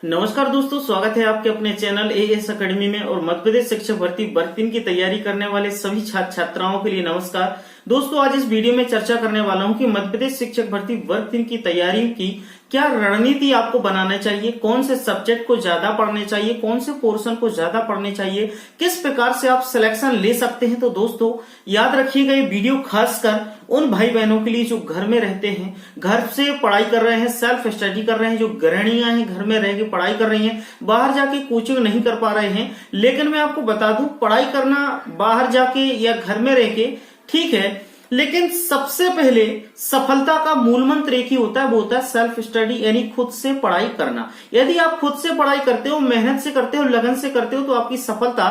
नमस्कार दोस्तों, स्वागत है आपके अपने चैनल एएस अकेडमी में। और मध्य प्रदेश शिक्षक भर्ती वर्ग 3 की तैयारी करने वाले सभी छात्र छात्राओं के लिए नमस्कार। दोस्तों, आज इस वीडियो में चर्चा करने वाला हूं कि मध्य प्रदेश शिक्षक भर्ती वर्ग 3 की तैयारी की क्या रणनीति आपको बनाना चाहिए, कौन से सब्जेक्ट को ज्यादा पढ़ने चाहिए, कौन से पोर्शन को ज्यादा पढ़ने चाहिए, किस प्रकार से आप सिलेक्शन ले सकते हैं। तो दोस्तों याद रखिएगा, ये वीडियो खासकर उन भाई बहनों के लिए जो घर में रहते हैं, घर से पढ़ाई कर रहे हैं, सेल्फ स्टडी कर रहे हैं, जो गृहिणियां हैं घर में रह के पढ़ाई कर रही हैं, बाहर जाके कोचिंग नहीं कर पा रहे हैं। लेकिन मैं आपको बता दूं, पढ़ाई करना बाहर जाके या घर में रह के ठीक है, लेकिन सबसे पहले सफलता का मूल मंत्र एक ही होता है, वो होता है सेल्फ स्टडी, यानी खुद से पढ़ाई करना। यदि आप खुद से पढ़ाई करते हो, मेहनत से करते हो, लगन से करते हो, तो आपकी सफलता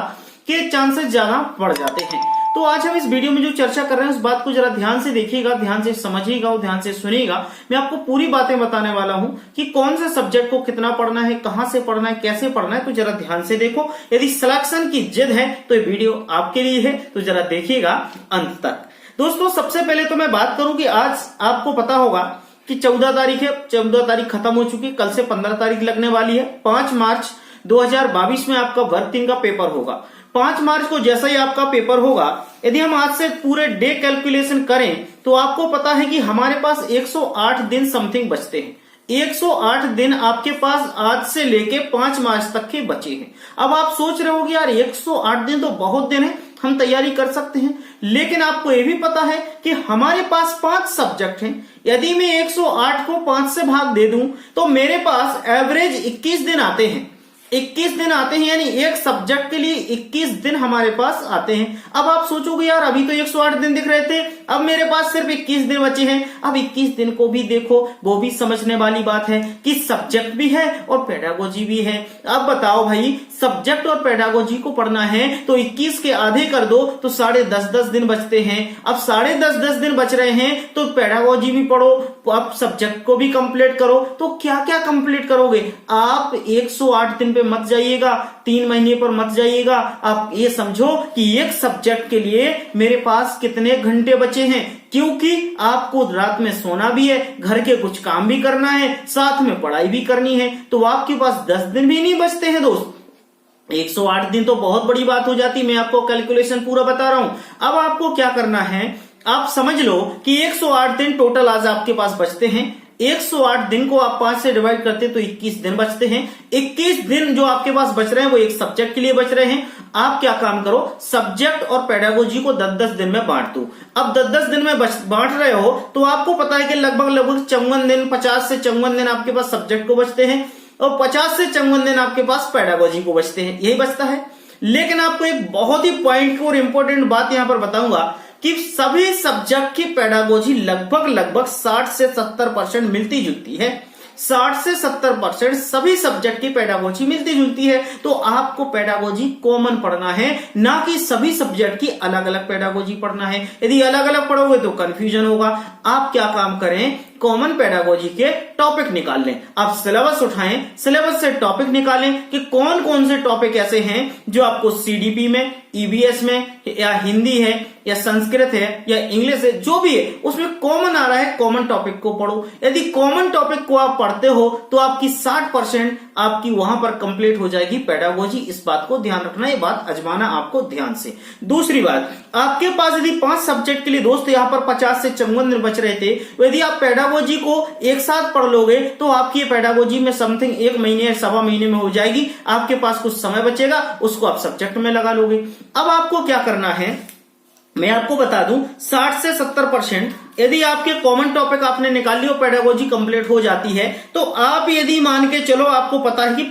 के चांसेस ज्यादा बढ़ जाते हैं। तो आज हम इस वीडियो में जो चर्चा कर रहे हैं उस बात को जरा ध्यान से देखिएगा, ध्यान से समझिएगा और ध्यान से सुनिएगा। मैं आपको पूरी बातें बताने वाला हूं कि कौन से सब्जेक्ट को कितना पढ़ना है, कहां से पढ़ना है, कैसे पढ़ना है। तो जरा ध्यान से देखो। यदि सिलेक्शन की जिद है तो ये वीडियो आपके लिए है, तो जरा देखिएगा अंत तक। दोस्तों सबसे पहले तो मैं बात करूं कि आज आपको पता होगा कि 14 तारीख है, 14 तारीख खत्म हो चुकी है, कल से 15 तारीख लगने वाली है। 5 मार्च 2022 में आपका वर्ग 3 का पेपर होगा। 5 मार्च को जैसा ही आपका पेपर होगा, यदि हम आज से पूरे डे कैलकुलेशन करें तो आपको पता है कि हमारे पास 108 दिन समथिंग बचते हैं। 108 दिन आपके पास आज से लेके 5 मार्च तक के बचे हैं। अब आप सोच रहे होगे यार 108 दिन तो बहुत दिन है, हम तैयारी कर सकते हैं। लेकिन आपको यह भी पता है कि हमारे पास 5 सब्जेक्ट हैं। यदि मैं 108 को 5 से भाग दे दूं तो मेरे पास एवरेज 21 दिन आते हैं। 21 दिन आते हैं, यानी एक सब्जेक्ट के लिए 21 दिन हमारे पास आते हैं। अब आप सोचोगे यार अभी तो 108 दिन दिख रहे थे, अब मेरे पास सिर्फ 21 दिन बचे हैं। अब 21 दिन को भी देखो, वो भी समझने वाली बात है कि सब्जेक्ट भी है और पेडागोजी भी है। अब बताओ भाई, सब्जेक्ट और पेडागोजी को पढ़ना है तो 21 के आधे कर दो तो 10.5 दिन बचते हैं। अब 10.5 दिन बच रहे हैं तो पेडागोजी भी पढ़ो, अब सब्जेक्ट को भी कंप्लीट करो। तो क्या क्या कंप्लीट करोगे आप? 108 दिन मत जाइएगा, 3 महीने पर मत जाइएगा। आप ये समझो कि एक सब्जेक्ट के लिए मेरे पास कितने घंटे बचे हैं, क्योंकि आपको रात में सोना भी है, घर के कुछ काम भी करना है, साथ में पढ़ाई भी करनी है। तो आपके पास 10 दिन भी नहीं बचते हैं दोस्त। 108 दिन तो बहुत बड़ी बात हो जाती। मैं आपको कैलकुलेशन पूरा बता रहा हूं। अब आपको क्या करना है, आप समझ लो कि 108 दिन टोटल आज आपके पास बचते हैं। 108 दिन को आप 5 से डिवाइड करते तो 21 दिन बचते हैं। 21 दिन जो आपके पास बच रहे हैं वो एक सब्जेक्ट के लिए बच रहे हैं। आप क्या काम करो, सब्जेक्ट और पेडागोजी को 10-10 दिन में बांट दो। अब 10-10 दिन में बांट रहे हो तो आपको पता है कि लगभग 54 दिन, 50 से 54 दिन आपके पास सब्जेक्ट को बचते हैं और 50 से 54 दिन आपके पास पेडागोजी को बचते हैं, यही बचता है। लेकिन आपको एक बहुत ही पॉइंट और इंपॉर्टेंट बात यहां पर बताऊंगा कि सभी सब्जेक्ट की पेडागोजी लगभग 60 से 70% मिलती जुलती है। 60 से 70% सभी सब्जेक्ट की पेडागोजी मिलती जुलती है। तो आपको पेडागोजी कॉमन पढ़ना है, ना कि सभी सब्जेक्ट की अलग अलग पेडागोजी पढ़ना है। यदि अलग अलग पढ़ोगे तो कंफ्यूजन होगा। आप क्या काम करें, कॉमन पेडागोजी के टॉपिक निकाल लें। आप सिलेबस उठाएं, सिलेबस से टॉपिक निकालें कि कौन कौन से टॉपिक ऐसे हैं जो आपको सीडीपी में, ईवीएस में, या हिंदी है या संस्कृत है या इंग्लिश है, जो भी है उसमें कॉमन आ रहा है, कॉमन टॉपिक को पढ़ो। यदि कॉमन टॉपिक को आप पढ़ते हो तो आपकी 60% आपकी वहां पर कंप्लीट हो जाएगी पेडागोजी। इस बात को ध्यान रखना, ये बात अजमाना आपको ध्यान से। दूसरी बात, आपके पास यदि 5 सब्जेक्ट के लिए दोस्त यहां पर 50 से 54 दिन बच रहे थे, यदि आप पेडागोजी को एक साथ पढ़ लोगे तो आपकी पेडागोजी में समथिंग 1 महीने या 1.25 महीने में हो जाएगी। आपके पास कुछ समय बचेगा, उसको आप सब्जेक्ट में लगा लोगे। अब आपको क्या करना है, मैं आपको बता दूं, 60 से 70% यदि आपके कॉमन टॉपिक आपने निकाल लिया, पेडागोजी कंप्लीट हो जाती है, तो आप यदि मान के चलो, आपको पता है कि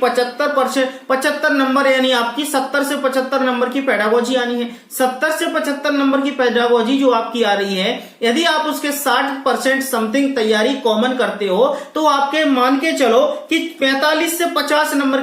75 नंबर, यानी आपकी 70 से 75 नंबर की पेडागोजी आनी है। 70 से 75 नंबर की पेडागोजी जो आपकी आ रही है, यदि आप उसके 60% समथिंग तैयारी कॉमन करते हो तो आपके मान के चलो कि 45 से 50 नंबर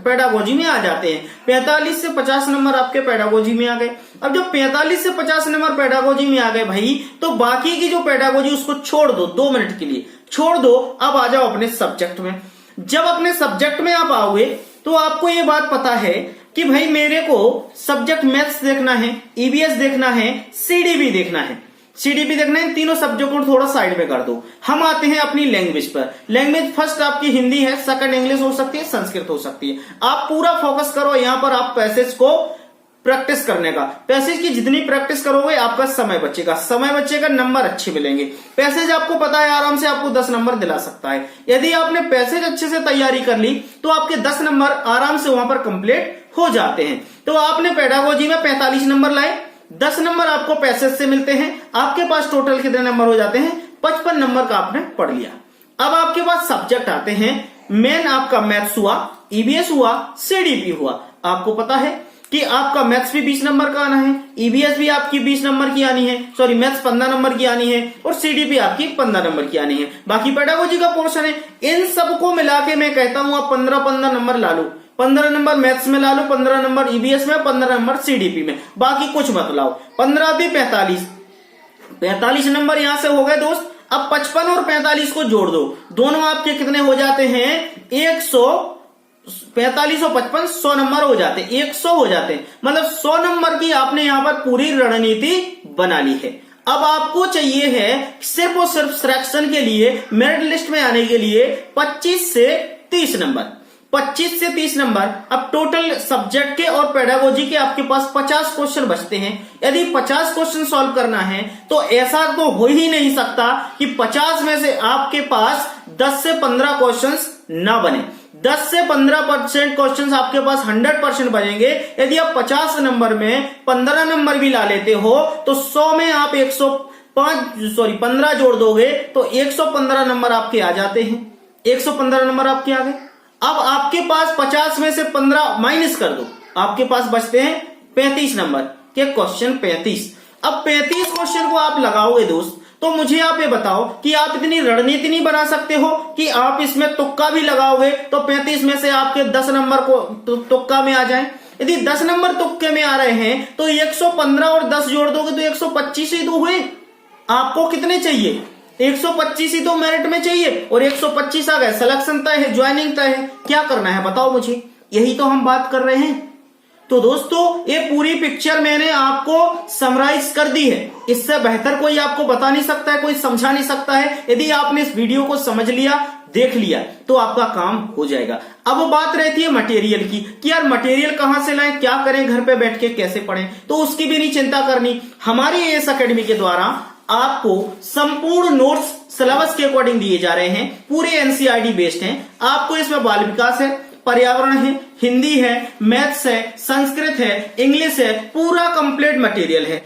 पेडागोजी में आ जाते हैं। 45 से 50 नंबर आपके पेडागोजी में आ गए। अब जब 45 से 50 नंबर पेडागोजी में आ गए भाई, तो बाकी की जो पेडागोजी उसको छोड़ दो, 2 मिनट के लिए छोड़ दो। अब आ जाओ अपने सब्जेक्ट में। जब अपने सब्जेक्ट में आप आओगे तो आपको ये बात पता है कि भाई मेरे को सब्जेक्ट मैथ्स देखना है, ईवीएस देखना है, सीडीबी देखना है। सीडीपी देखना है, इन तीनों सब्जेक्टों को थोड़ा साइड में कर दो। हम आते हैं अपनी लैंग्वेज पर। लैंग्वेज फर्स्ट आपकी हिंदी है, सेकंड इंग्लिश हो सकती है, संस्कृत हो सकती है। आप पूरा फोकस करो यहां पर, आप पैसेज को प्रैक्टिस करने का। पैसेज की जितनी प्रैक्टिस करोगे आपका समय बचेगा, समय बचेगा, नंबर अच्छे मिलेंगे। पैसेज आपको पता है आराम से आपको 10 नंबर दिला सकता है। यदि आपने पैसेज अच्छे से तैयारी कर ली तो आपके 10 नंबर आराम से वहां पर कंप्लीट हो जाते हैं। तो आपने पेडागोजी में 45 नंबर लाए, 10 नंबर आपको पैसेज से मिलते हैं, आपके पास टोटल कितने नंबर हो जाते हैं? 55 नंबर का आपने पढ़ लिया। अब आपके पास सब्जेक्ट आते हैं, मेन आपका मैथ्स हुआ, ईवीएस हुआ, सीडीपी हुआ। आपको पता है कि आपका मैथ्स भी 20 नंबर का आना है, ईवीएस भी आपकी 20 नंबर की आनी है, सॉरी मैथ्स 15 नंबर की आनी है और सीडीपी आपकी 15 नंबर की आनी है। बाकी पेडागोजी का पोर्शन है, इन सबको मिला के मैं कहता हूं आप 15-15 नंबर ला लो। 15 नंबर मैथ्स में ला लो, 15 नंबर ईवीएस में, 15 नंबर सीडीपी में, बाकी कुछ मत लाओ। 15 भी 45 नंबर यहां से हो गए दोस्त। अब 55 और 45 को जोड़ दो, दोनों आपके कितने हो जाते हैं? 145 और 55 100 नंबर हो जाते हैं, 100 हो जाते हैं। मतलब 100 नंबर की आपने यहां पर पूरी रणनीति बना ली है। अब आपको चाहिए है सिर्फ और सिर्फ सिलेक्शन के लिए, मेरिट लिस्ट में आने के लिए 25 से 30 नंबर। 25 से 30 नंबर। अब टोटल सब्जेक्ट के और पेडागोजी के आपके पास 50 क्वेश्चन बचते हैं। यदि 50 क्वेश्चन सॉल्व करना है तो ऐसा तो हो ही नहीं सकता कि 50 में से आपके पास 10 से 15 क्वेश्चंस ना बने। 10 से 15% क्वेश्चंस आपके पास 100% बनेंगे। यदि आप 50 नंबर में 15 नंबर भी ला लेते हो तो 100 में आप 15 जोड़ दोगे तो 115 नंबर आपके आ जाते हैं। 115 नंबर आपके आ गए। अब आपके पास 50 में से 15 माइनस कर दो, आपके पास बचते हैं 35 नंबर के क्वेश्चन। 35। अब 35 क्वेश्चन को आप लगाओगे दोस्त, तो मुझे आप ये बताओ कि आप इतनी रणनीति नहीं बना सकते हो कि आप इसमें तुक्का भी लगाओगे तो 35 में से आपके 10 नंबर को तुक्का में आ जाए। यदि 10 नंबर तुक्के में आ रहे हैं तो 115 और 10 जोड़ दोगे तो 125 ही तो हुए। आपको कितने चाहिए? 125 ही तो मेरिट में चाहिए और 125 आ गए, सिलेक्शन तय है, ज्वाइनिंग तय है। क्या करना है बताओ मुझे, यही तो हम बात कर रहे हैं। तो दोस्तों ये पूरी पिक्चर मैंने आपको समराइज कर दी है। इससे बेहतर कोई आपको बता नहीं सकता है, कोई समझा नहीं सकता है। यदि आपने इस वीडियो को समझ लिया, देख लिया तो आपका काम हो जाएगा। अब बात रहती है मटेरियल की कि यार मटेरियल कहां से लाएं, क्या करें, घर पे बैठ के कैसे पढ़ें। तो उसकी भी नहीं चिंता करनी, हमारी एएस एकेडमी के द्वारा आपको संपूर्ण नोट्स सिलेबस के अकॉर्डिंग दिए जा रहे हैं। पूरे एनसीईआरटी बेस्ड हैं। आपको इसमें बाल विकास है, पर्यावरण है, हिंदी है, मैथ्स है, संस्कृत है, इंग्लिश है, पूरा कंप्लीट मटेरियल है।